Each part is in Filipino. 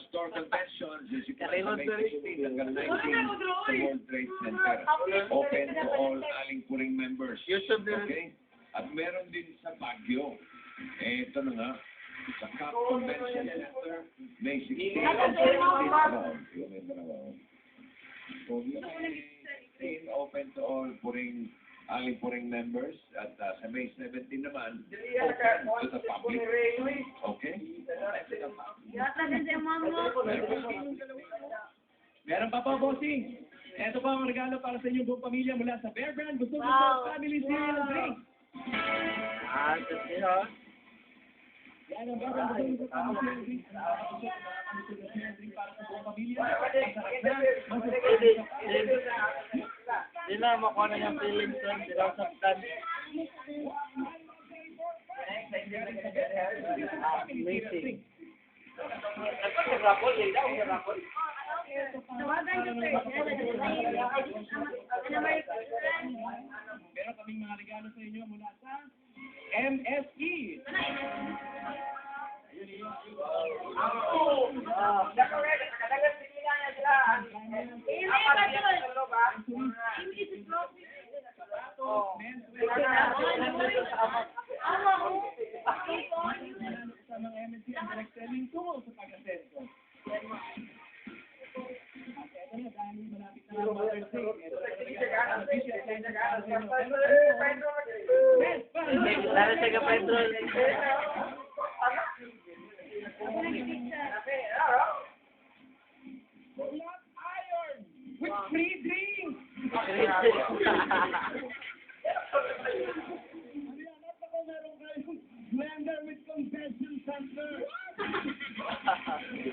store conventions, simula sa May 16 hanggang 19 sa World Trade Center. Open to all aling-puring members. Okay? At meron din sa Baguio. Ito na nga, sa CAP Convention Center, May 16. Open to all aling-puring members. At sa May 17 naman, open to the public. Okay? Meron pa po, bossing. Ito po ang regalo para sa inyong buong pamilya mula sa Bear Brand. Gusto mo po family cereal drink. Yan ang Bear Brand. Gusto mo po family cereal drink para sa buong pamilya. Hindi na makuha na yung feelings doon. Hindi lang saktan. Amazing. Meron kaming mga regalo sa inyo mula sa MSE. Sa mga MSE ang direct selling tungo sa pag-asenso. Ito na, dahil malapit na ang Mother's Day. Dahil sa ka-Pedro. Black iron with free drinks. Blender with convention center.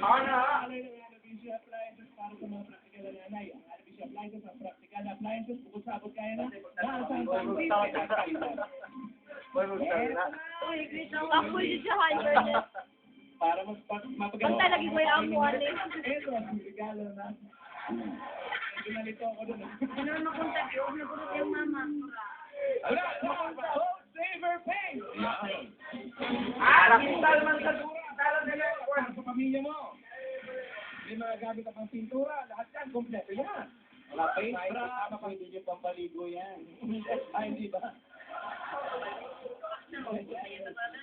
Anabishi appliances para sa mga practical na nanay. Ang Anabishi appliances ang practical na appliances. Bukod sa abot kaya na. Para mas mapagalaw. Basta lagi ko yung amuan eh. Ito ang regalo na. Ito nalito ako doon. Ano nakunta? Nakunta yung mama. Wala! Gold Saver Paint! Para sa pamilya mo. May mga gamit ang pintura. Lahat yan, kompleto yan. Wala paint bra, pwede nyo pampaligo yan. Ay, hindi ba?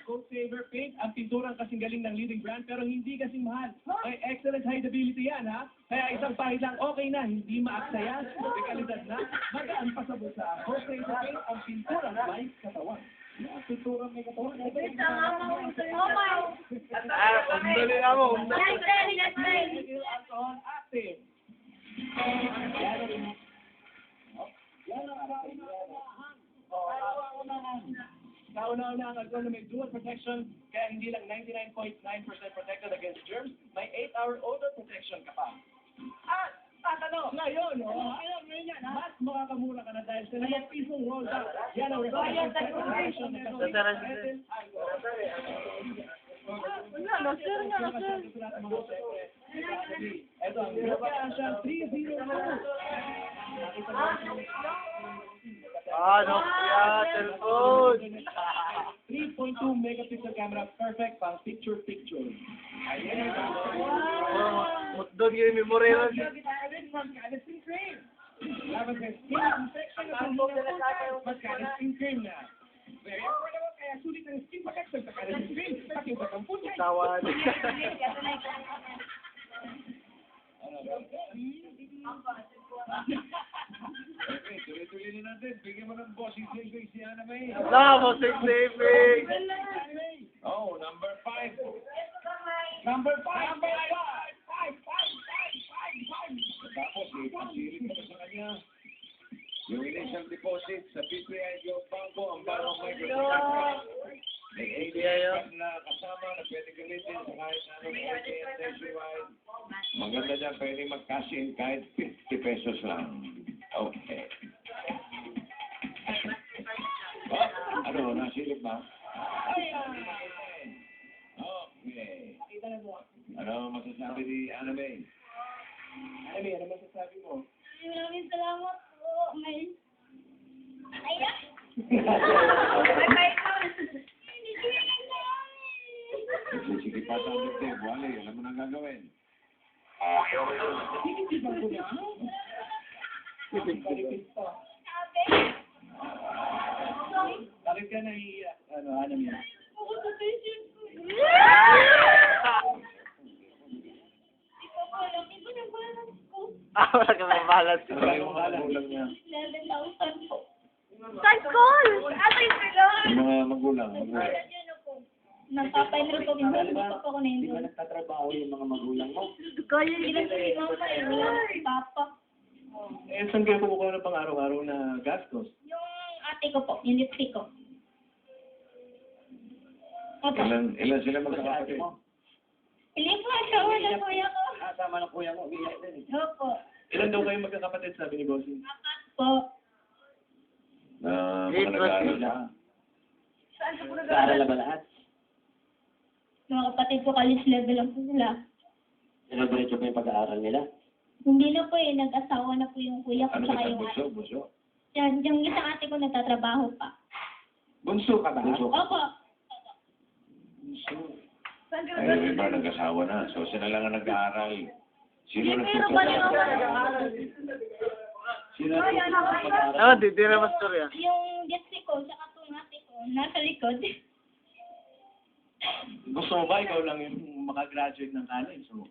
Gold Saver Paint, ang pintura kasing galing ng leading brand pero hindi kasing mahal. May excellent hideability yan, ha? Kaya isang pahit lang okay na, hindi maaksaya, may kalidad na, magaan pa sa bulsa. Gold Saver Paint, ang pintura may katawan. Pintura may katawan. Umdali na mo. Alcohol active. Yan ang kauna-una ang alcohol na may dual protection, kaya hindi lang 99.9% protected against germs, may 8-hour odor protection ka pa. At, tatanong, ngayon, mas makakamura ka na dahil sa 5 pisong roll down. Yan ang refreshing protection na kasing ito ang Nokia 302. Nokia, cellphone. 3.2 megapixel camera, perfect pang picture-picture. Ayan. Doon yung memorya. Mag-canistin cream. Laban sa skin infection at mas canistin cream na. Very affordable, kaya sulit ang skin protection sa canistin cream. Pati yung batang puso. Tawan. Okay, tuloy-tuloy na natin. Bigyan mo ng bossing saving si Ana May. Bossing saving. Oh, number 5. Number 5. Tapos, ipasirit mo sa kanya. Yung initial deposit sa BPI Globe Banco, ang bagong microfinance. May ATM na kasama na pwede gamitin sa kahit anong ATM nationwide. Maganda dyan, pwede mag-cash in kahit 50 pesos lang. Okay. Ano, nasilip ba? Okay. Ano masasabi ni Ana May? Ana May, ano masasabi mo? Maraming salamat po. May... Ayan! Nagsisikipan sa dibdib. Wally, alam mo na ang gagawin. Titipan ko niya. Palipit pa. Bakit ka nahihiya? Ano niya? Wala ka may balas. Ano yung mga magulang niya? 11,000 po. Sa school! Atay sila! Yung mga magulang. Nagpapainro ko, hindi pa po ako na Hindi yun. ba nagtatrabaho yung mga magulang mo? Kaya nila si mama eh. Papa. Eh, saan kayo kumukuha ng pang-araw-araw na gastos? Yung ate ko po, yung lipstick ko. Opo. Ilan sila magkakapatid? Hindi po, asawa na kuya ko. Sama ng kuya mo, umiyak din eh. Opo. Ilan daw kayo magkakapatid, sabi ni Bossing? Apat po. Na mga nag-aaral na. Nag-aaral ba lahat? Mga kapatid ko, college level lang po sila. Diretso pa yung pag-aaral nila? Hindi na po eh, nag-asawa na po yung kuya ko Ano tsaka ka yung ate. bunso? Yan, yung isang ate ko nagtatrabaho pa. Bunso ka ba? Bunso. Opo. Ay, yung iba nag-asawa na. So, sila lang ang nag-aaral. Sino nagtutulong? Sino ang pag-aaral? Ah, di na mastorya. Yung jetsi ko, tsaka itong ate ko, nasa likod. Gusto mo ba ikaw lang yung makagraduate ng college? So,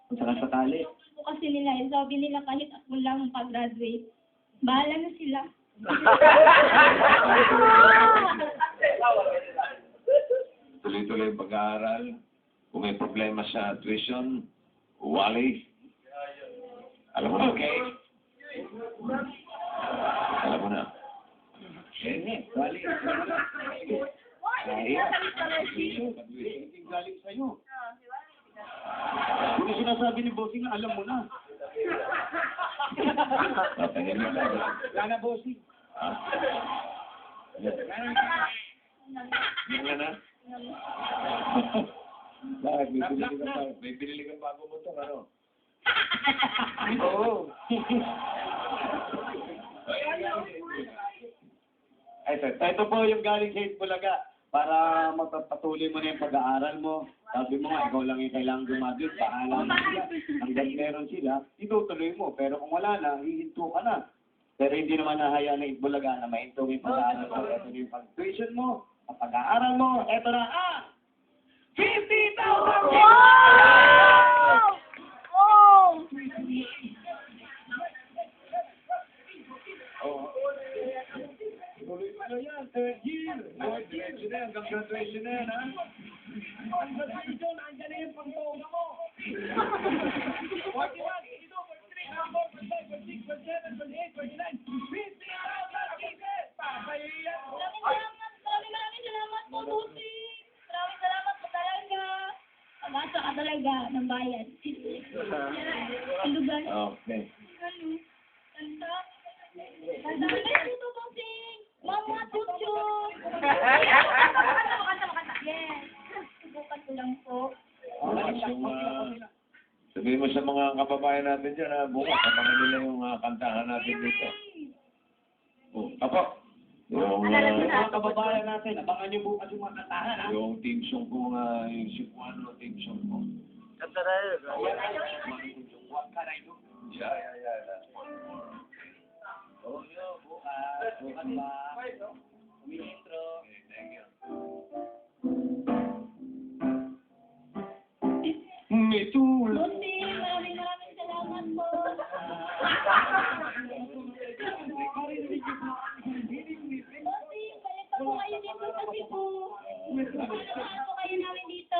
kung sakasakali. Po kasi nila, eh, sabi nila kahit ako lang ang pag-graduate, bahala na sila. Tuloy-tuloy yung pag-aaral. Kung may problema sa tuition, Wally. Alam mo na, okay? Alam mo na. Wali. Hindi galing sa'yo. Kung sinasabi ni Bossing na alam mo na. Tahimik ka. Wala na, Bossing. Hindi ka na? Bakit? May binili kang bago motor, ano? Oo. Ito po yung galing sa Itbulaga para magpapatuloy mo na yung pag-aaral mo. Sabi mo nga, ikaw lang yung kailangang gumagit. Bahala na sila. Hanggang meron sila, itutuloy mo. Pero kung wala na, hihinto ka na. Pero hindi naman nahaya na Itbulaga na mahinto mo yung pag-aaral mo. Ito na yung pag-tuition mo, ang pag-aaral mo. Ito na, 50,000! Wow! Oh! Tuloy pa na yan, third year. Diretso na yan, hanggang graduation na yan, ha? Maraming salamat po, Lucy. Maraming salamat po talaga. Pag-asa ka talaga ng bayan. Ang lugar. Okay. Ano? Tanda? Tanda ba yung tutong sing? Mga tutyo. Yes. Subukan ko lang po. Sabihin mo sa mga kababayan natin dyan, ha, bukas, abangan nila yung kantahan natin dito. Oh, apo. Yung, Mga kababayan natin, abangan niyo bukas yung mga kantahan, ha? yung team song ko nga, yung Cebuano team song ko. Kanta na yun. Yeah. Oh, bukas ba? Umintro. Okay, thank you. May tulong. Lucy, maraming salamat po. Lucy, balik pa po kayo dito sa Cebu. Ano po kayo namin dito?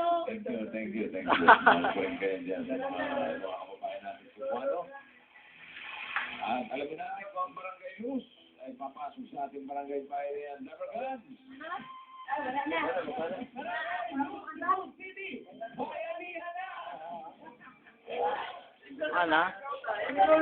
Thank you. Mahal ko rin kayo dyan sa mga kababayan natin sa Cebuano. At alam mo na, ito ang Barangay Luz ay papasok sa ating Barangay Bayan Never Guns. Wala na. Ano?